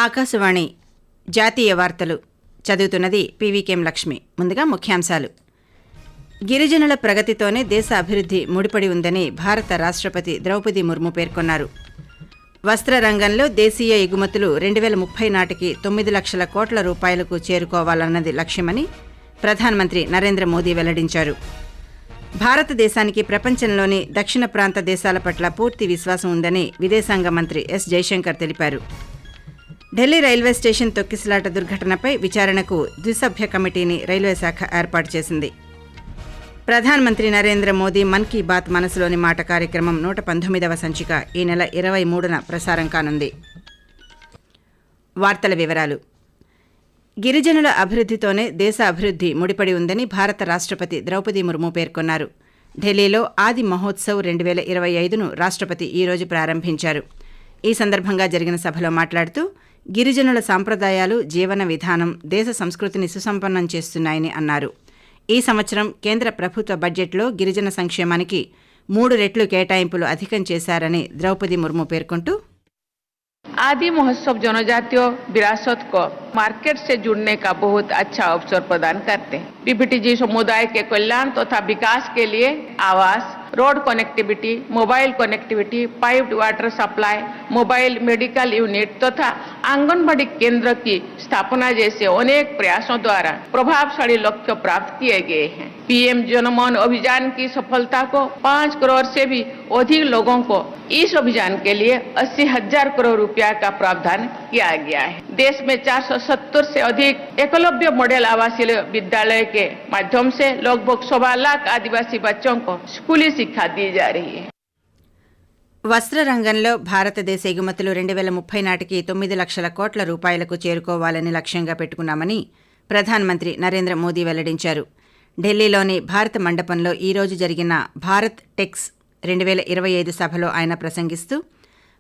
ఆకాశవాణి జాతీయ వార్తలు చదువుతున్నది పీవీకేం లక్ష్మి. ముందుగా ముఖ్యాంశాలు. గిరిజనుల ప్రగతితోనే దేశ అభివృద్ధి ముడిపడి ఉందని భారత రాష్ట్రపతి ద్రౌపది ముర్ము పేర్కొన్నారు. వస్త్ర రంగంలో దేశీయ ఎగుమతులు 2030 నాటికి 9 లక్షల కోట్ల రూపాయలకు చేరుకోవాలన్నది లక్ష్యమని ప్రధానమంత్రి నరేంద్ర మోదీ వెల్లడించారు. భారతదేశానికి ప్రపంచంలోని దక్షిణ ప్రాంత దేశాల పట్ల పూర్తి విశ్వాసం ఉందని విదేశాంగ మంత్రి ఎస్ జైశంకర్ తెలిపారు. ఢిల్లీ రైల్వే స్టేషన్ తొక్కిసలాట దుర్ఘటనపై విచారణకు ద్విసభ్య కమిటీని రైల్వే శాఖ ఏర్పాటు చేసింది. ప్రధానమంత్రి నరేంద్ర మోదీ మన్ కీ బాత్ మనసులోని మాట కార్యక్రమం 119వ సంచిక ఈ నెల 23న ప్రసారం కానుంది. వార్తల వివరాలు. గిరిజనుల అభివృద్ధితోనే దేశ అభివృద్ధి ముడిపడి ఉందని భారత రాష్ట్రపతి ద్రౌపది ముర్ము పేర్కొన్నారు. ఢిల్లీలో ఆది మహోత్సవ్ 2025ను రాష్ట్రపతి ఈరోజు ప్రారంభించారు. ఈ సందర్భంగా జరిగిన సభలో మాట్లాడుతూ గిరిజనుల సాంప్రదాయాలు, జీవన విధానం దేశ సంస్కృతిని సుసంపన్నం చేస్తున్నాయని అన్నారు. ఈ సంవత్సరం కేంద్ర ప్రభుత్వ బడ్జెట్లో గిరిజన సంక్షేమానికి 3 రెట్లు కేటాయింపులు అధికం చేశారని ద్రౌపది ముర్ము పేర్కొంటూ, आदि महोत्सव जनजातीय विरासत को मार्केट से जुड़ने का बहुत अच्छा अवसर प्रदान करते हैं. बीपीटीजी समुदाय के कल्याण तथा विकास के लिए आवास, road connectivity, mobile connectivity, piped water supply, mobile medical unit तथा आंगनबाड़ी केंद्र की स्थापना जैसे अनेक प्रयासों द्वारा प्रभावशाली लक्ष्य प्राप्त किए गए हैं. पीएम जनमन अभियान की सफलता को 5 करोड़ से भी अधिक लोगों को इस अभियान के लिए 80,000 करोड़ रुपया का प्रावधान किया गया है. देश में 470 से अधिक एकलव्य मॉडल आवासीय विद्यालय के माध्यम से लगभग 1.25 लाख आदिवासी बच्चों को स्कूली शिक्षा दी जा रही है. వస్త్ర రంగంలో భారతదేశ ఎగుమతులు 2030 నాటికి 9 లక్షల కోట్ల రూపాయలకు చేరుకోవాలని లక్ష్యంగా పెట్టుకున్నామని ప్రధానమంత్రి నరేంద్ర మోదీ వెల్లడించారు. ఢిల్లీలోని భారత మండపంలో ఈరోజు జరిగిన భారత్ టెక్స్ 2025 సభలో ఆయన ప్రసంగిస్తూ,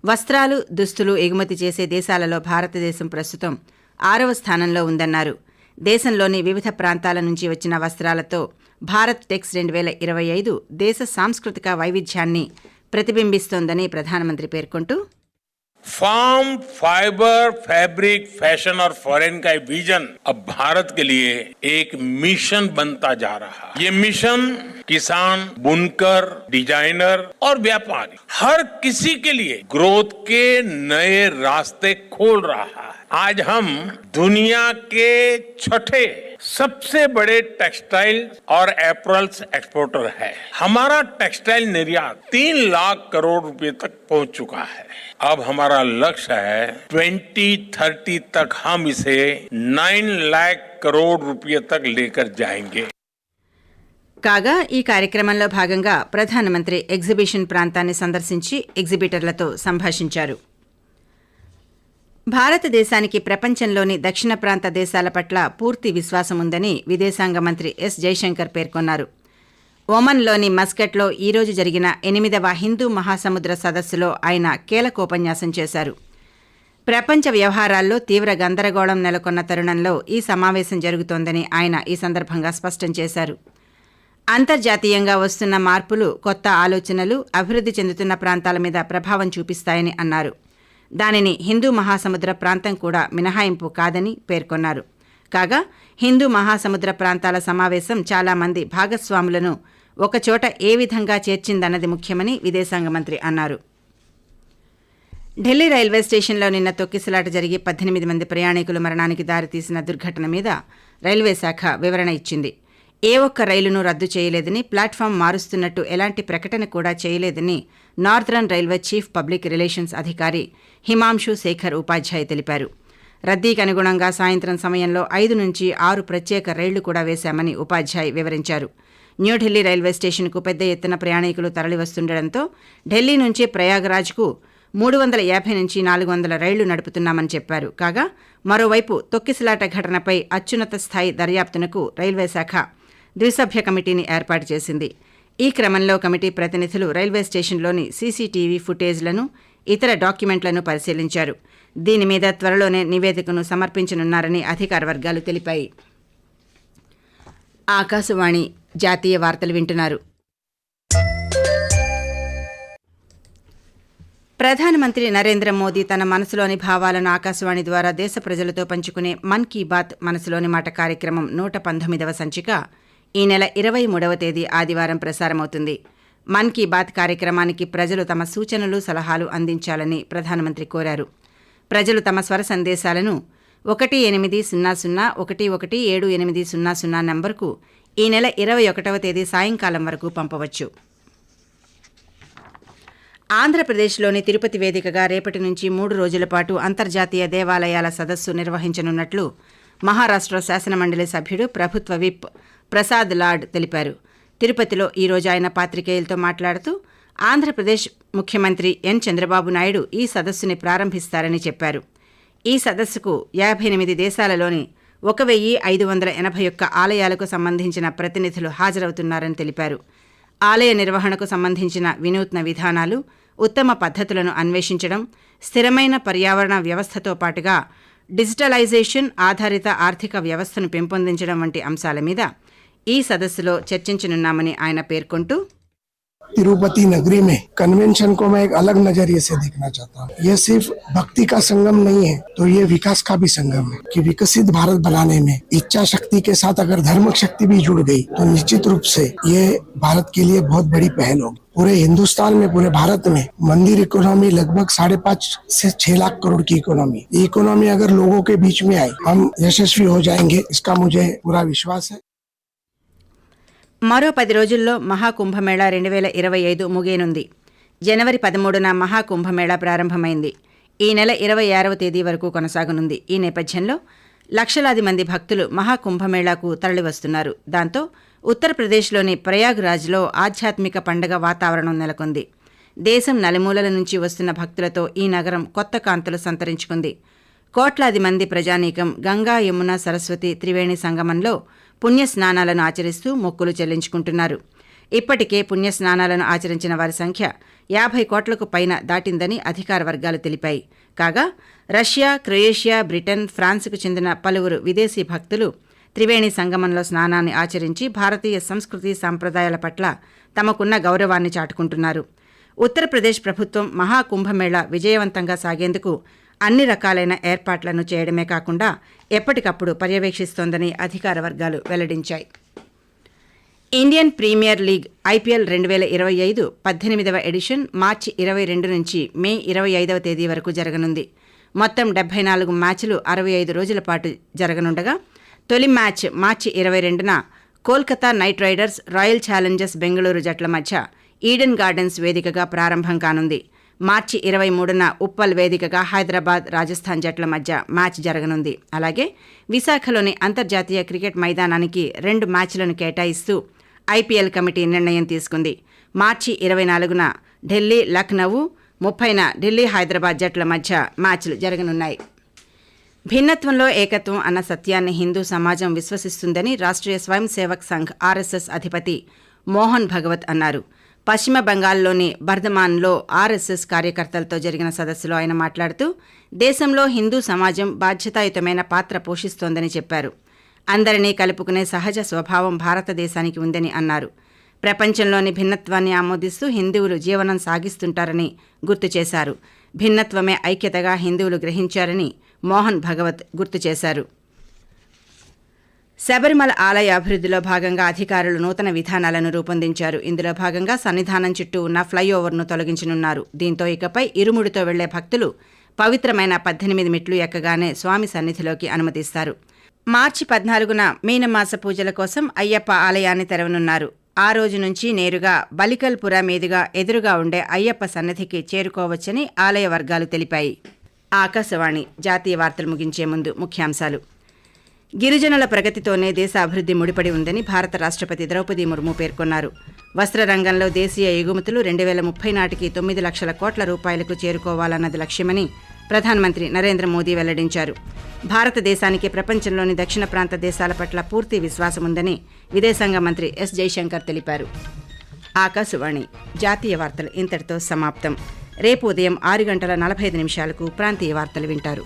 వస్త్రాలు, దుస్తులు ఎగుమతి చేసే దేశాలలో భారతదేశం ప్రస్తుతం 6వ స్థానంలో ఉందన్నారు. దేశంలోని వివిధ ప్రాంతాల నుంచి వచ్చిన వస్త్రాలతో భారత్ టెక్స్ 2025 దేశ సాంస్కృతిక వైవిధ్యాన్ని ప్రతిబింబిస్తోందని ప్రధానమంత్రి పేర్కొంటూ, फार्म, फाइबर, फैब्रिक, फैशन और फॉरेन का विजन अब भारत के लिए एक मिशन बनता जा रहा है. ये मिशन किसान, बुनकर, डिजाइनर और व्यापारी हर किसी के लिए ग्रोथ के नए रास्ते खोल रहा है. आज हम दुनिया के 6ठे सबसे बड़े टेक्सटाइल और एपरल्स एक्सपोर्टर है. हमारा टेक्सटाइल निर्यात 3 लाख करोड़ रुपए तक पहुंच चुका है. अब हमारा लक्ष्य है 2030 तक हम इसे 9 लाख करोड़ रुपए तक लेकर जाएंगे. కాగా ఈ కార్యక్రమంలో భాగంగా ప్రధానమంత్రి ఎగ్జిబిషన్ ప్రాంతాన్ని సందర్శించి ఎగ్జిబిటర్లతో సంభాషించారు. భారతదేశానికి ప్రపంచంలోని దక్షిణ ప్రాంత దేశాల పట్ల పూర్తి విశ్వాసం ఉందని విదేశాంగ మంత్రి ఎస్ జైశంకర్ పేర్కొన్నారు. ఒమన్లోని మస్కట్లో ఈరోజు జరిగిన 8వ హిందూ మహాసముద్ర సదస్సులో ఆయన కీలకోపన్యాసం చేశారు. ప్రపంచ వ్యవహారాల్లో తీవ్ర గందరగోళం నెలకొన్న తరుణంలో ఈ సమావేశం జరుగుతోందని ఆయన ఈ సందర్భంగా స్పష్టం చేశారు. అంతర్జాతీయంగా వస్తున్న మార్పులు, కొత్త ఆలోచనలు అభివృద్ధి చెందుతున్న ప్రాంతాల మీద ప్రభావం చూపిస్తాయని అన్నారు. దానిని హిందూ మహాసముద్ర ప్రాంతం కూడా మినహాయింపు కాదని పేర్కొన్నారు. కాగా హిందూ మహాసముద్ర ప్రాంతాల సమావేశం చాలా మంది భాగస్వాములను ఒకచోట ఏ విధంగా చేర్చిందన్నది ముఖ్యమని విదేశాంగ మంత్రి అన్నారు. ఢిల్లీ రైల్వే స్టేషన్లో నిన్న తొక్కిసలాట జరిగి 18 మంది ప్రయాణికుల మరణానికి దారితీసిన దుర్ఘటన మీద రైల్వే శాఖ వివరణ ఇచ్చింది. ఏ ఒక్క రైలును రద్దు చేయలేదని, ప్లాట్ఫామ్ మారుస్తున్నట్టు ఎలాంటి ప్రకటన కూడా చేయలేదని northern railway chief public relations అధికారి హిమాంశు శేఖర్ ఉపాధ్యాయ్ తెలిపారు. రద్దీకి అనుగుణంగా సాయంత్రం సమయంలో 5 నుంచి 6 ప్రత్యేక రైళ్లు కూడా వేశామని ఉపాధ్యాయ్ వివరించారు. న్యూఢిల్లీ రైల్వే స్టేషన్కు పెద్ద ఎత్తున ప్రయాణికులు తరలివస్తుండటంతో ఢిల్లీ నుంచి ప్రయాగ్రాజ్కు 350 నుంచి 400 రైళ్లు నడుపుతున్నామని చెప్పారు. కాగా మరోవైపు తొక్కిసలాట ఘటనపై అత్యున్నత స్థాయి దర్యాప్తునకు రైల్వే శాఖ ద్విసభ్య కమిటీని ఏర్పాటు చేసింది. ఈ క్రమంలో కమిటీ ప్రతినిధులు రైల్వే స్టేషన్లోని సీసీటీవీ ఫుటేజ్లను, ఇతర డాక్యుమెంట్లను పరిశీలించారు. దీని మీద త్వరలోనే నివేదికను సమర్పించనున్నారని అధికార వర్గాలు తెలిపాయి. ఆకాశవాణి జాతీయ వార్తలు వింటున్నారు. ప్రధానమంత్రి నరేంద్ర మోదీ తన మనసులోని భావాలను ఆకాశవాణి ద్వారా దేశ ప్రజలతో పంచుకునే మన్ కీ బాత్ మనసులోని మాట కార్యక్రమం 119వ సంచిక ఈ నెల 23వ తేదీ ఆదివారం ప్రసారమవుతుంది. మన్ కీ బాత్ కార్యక్రమానికి ప్రజలు తమ సూచనలు సలహాలు అందించాలని ప్రధానమంత్రి కోరారు. ప్రజలు తమ స్వర సందేశాలను 1800117800 నంబర్కు ఈ నెల 21వ తేదీ సాయంకాలం వరకు పంపవచ్చు. ఆంధ్రప్రదేశ్లోని తిరుపతి వేదికగా రేపటి నుంచి 3 రోజుల పాటు అంతర్జాతీయ దేవాలయాల సదస్సు నిర్వహించనున్నట్లు మహారాష్ట్ర శాసనమండలి సభ్యుడు ప్రభుత్వ విప్ ప్రసాద్ లాడ్ తెలిపారు. తిరుపతిలో ఈ రోజు ఆయన పాత్రికేయులతో మాట్లాడుతూ ఆంధ్రప్రదేశ్ ముఖ్యమంత్రి ఎన్ చంద్రబాబు నాయుడు ఈ సదస్సుని ప్రారంభిస్తారని చెప్పారు. ఈ సదస్సుకు 58 దేశాలలోని 1581 ఆలయాలకు సంబంధించిన ప్రతినిధులు హాజరవుతున్నారని తెలిపారు. ఆలయ నిర్వహణకు సంబంధించిన వినూత్న విధానాలు, ఉత్తమ పద్ధతులను అన్వేషించడం, స్థిరమైన పర్యావరణ వ్యవస్థతో పాటుగా డిజిటలైజేషన్ ఆధారిత ఆర్థిక వ్యవస్థను పెంపొందించడం వంటి అంశాల మీద ఈ సదస్సులో చర్చించనున్నామని ఆయన పేర్కొంటూ, तिरुपति नगरी में कन्वेंशन को मैं एक अलग नजरिए से देखना चाहता हूँ. ये सिर्फ भक्ति का संगम नहीं है, तो ये विकास का भी संगम है कि विकसित भारत बनाने में इच्छा शक्ति के साथ अगर धर्म शक्ति भी जुड़ गई तो निश्चित रूप से ये भारत के लिए बहुत बड़ी पहल होगी. पूरे हिंदुस्तान में, पूरे भारत में मंदिर इकोनॉमी लगभग 5.5 से 6 लाख करोड़ की इकोनॉमी. ये इकोनॉमी अगर लोगों के बीच में आई, हम यशस्वी हो जाएंगे, इसका मुझे पूरा विश्वास है. మరో 10 రోజుల్లో మహాకుంభమేళా 2025 ముగియనుంది. జనవరి 13న మహాకుంభమేళా ప్రారంభమైంది. ఈ నెల 26వ తేదీ వరకు కొనసాగనుంది. ఈ నేపథ్యంలో లక్షలాది మంది భక్తులు మహాకుంభమేళాకు తరలివస్తున్నారు. దాంతో ఉత్తరప్రదేశ్లోని ప్రయాగ్రాజ్లో ఆధ్యాత్మిక పండగ వాతావరణం నెలకొంది. దేశం నలుమూలల నుంచి వస్తున్న భక్తులతో ఈ నగరం కొత్త కాంతులు సంతరించుకుంది. కోట్లాది మంది ప్రజానీకం గంగా, యమున, సరస్వతి త్రివేణి సంగమంలో పుణ్యస్నానాలను ఆచరిస్తూ మొక్కులు చెల్లించుకుంటున్నారు. ఇప్పటికే పుణ్యస్నానాలను ఆచరించిన వారి సంఖ్య 50 కోట్లకు పైన దాటిందని అధికార వర్గాలు తెలిపాయి. కాగా రష్యా, క్రొయేషియా, బ్రిటన్, ఫ్రాన్స్కు చెందిన పలువురు విదేశీ భక్తులు త్రివేణి సంగమంలో స్నానాన్ని ఆచరించి భారతీయ సంస్కృతి సంప్రదాయాల పట్ల తమకున్న గౌరవాన్ని చాటుకుంటున్నారు. ఉత్తరప్రదేశ్ ప్రభుత్వం మహాకుంభమేళా విజయవంతంగా సాగేందుకు అన్ని రకాలైన ఏర్పాట్లను చేయడమే కాకుండా ఎప్పటికప్పుడు పర్యవేక్షిస్తోందని అధికార వర్గాలు వెల్లడించాయి. ఇండియన్ ప్రీమియర్ లీగ్ ఐపీఎల్ 2025 18వ ఎడిషన్ మార్చి 22 నుంచి మే 25వ తేదీ వరకు జరగనుంది. మొత్తం 74 మ్యాచ్లు 65 రోజుల పాటు జరగనుండగా తొలి మ్యాచ్ మార్చి 22న Kolkata Knight Riders Royal Challengers Bengaluru జట్ల మధ్య ఈడెన్ గార్డెన్స్ వేదికగా ప్రారంభం కానుంది. మార్చి 23న ఉప్పల్ వేదికగా హైదరాబాద్, రాజస్థాన్ జట్ల మధ్య మ్యాచ్ జరగనుంది. అలాగే విశాఖలోని అంతర్జాతీయ క్రికెట్ మైదానానికి 2 మ్యాచ్లను కేటాయిస్తూ ఐపీఎల్ కమిటీ నిర్ణయం తీసుకుంది. మార్చి 24న ఢిల్లీ, లక్నో, 30న ఢిల్లీ, హైదరాబాద్ జట్ల మధ్య మ్యాచ్లు జరగనున్నాయి. భిన్నత్వంలో ఏకత్వం అన్న సత్యాన్ని హిందూ సమాజం విశ్వసిస్తుందని రాష్ట్రీయ స్వయం సేవక్ సంఘ్ ఆర్ఎస్ఎస్ అధిపతి మోహన్ భగవత్ అన్నారు. పశ్చిమ బెంగాల్లోని బర్ధమాన్లో ఆర్ఎస్ఎస్ కార్యకర్తలతో జరిగిన సదస్సులో ఆయన మాట్లాడుతూ దేశంలో హిందూ సమాజం బాధ్యతాయుతమైన పాత్ర పోషిస్తోందని చెప్పారు. అందరినీ కలుపుకునే సహజ స్వభావం భారతదేశానికి ఉందని అన్నారు. ప్రపంచంలోని భిన్నత్వాన్ని ఆమోదిస్తూ హిందువులు జీవనం సాగిస్తుంటారని గుర్తు చేశారు. భిన్నత్వమే ఐక్యతగా హిందువులు గ్రహించారని మోహన్ భగవత్ గుర్తు చేశారు. శబరిమల ఆలయ అభివృద్ధిలో భాగంగా అధికారులు నూతన విధానాలను రూపొందించారు. ఇందులో భాగంగా సన్నిధానం చుట్టూ ఉన్న ఫ్లైఓవర్ను తొలగించనున్నారు. దీంతో ఇకపై ఇరుముడితో వెళ్లే భక్తులు పవిత్రమైన 18 మెట్లు ఎక్కగానే స్వామి సన్నిధిలోకి అనుమతిస్తారు. మార్చి 14న మీనమాస పూజల కోసం అయ్యప్ప ఆలయాన్ని తెరవనున్నారు. ఆ రోజు నుంచి నేరుగా బలికల్పుర మీదుగా ఎదురుగా ఉండే అయ్యప్ప సన్నిధికి చేరుకోవచ్చని ఆలయ వర్గాలు తెలిపాయి. ఆకాశవాణి జాతీయ వార్తలు ముగించే ముందు ముఖ్యాంశాలు. గిరిజనుల ప్రగతితోనే దేశ అభివృద్ధి ముడిపడి ఉందని భారత రాష్ట్రపతి ద్రౌపది ముర్ము పేర్కొన్నారు. వస్త్ర రంగంలో దేశీయ ఎగుమతులు 2030 నాటికి 9 లక్షల కోట్ల రూపాయలకు చేరుకోవాలన్నది లక్ష్యమని ప్రధానమంత్రి నరేంద్ర మోదీ వెల్లడించారు. భారతదేశానికి ప్రపంచంలోని దక్షిణ ప్రాంత దేశాల పట్ల పూర్తి విశ్వాసముందని విదేశాంగ మంత్రి ఎస్ జైశంకర్ తెలిపారు. ఆకాశవాణి జాతీయ వార్తలు ఇంతటితో సమాప్తం. రేపు ఉదయం 6 గంటల 45 నిమిషాలకు ప్రాంతీయ వార్తలు వింటారు.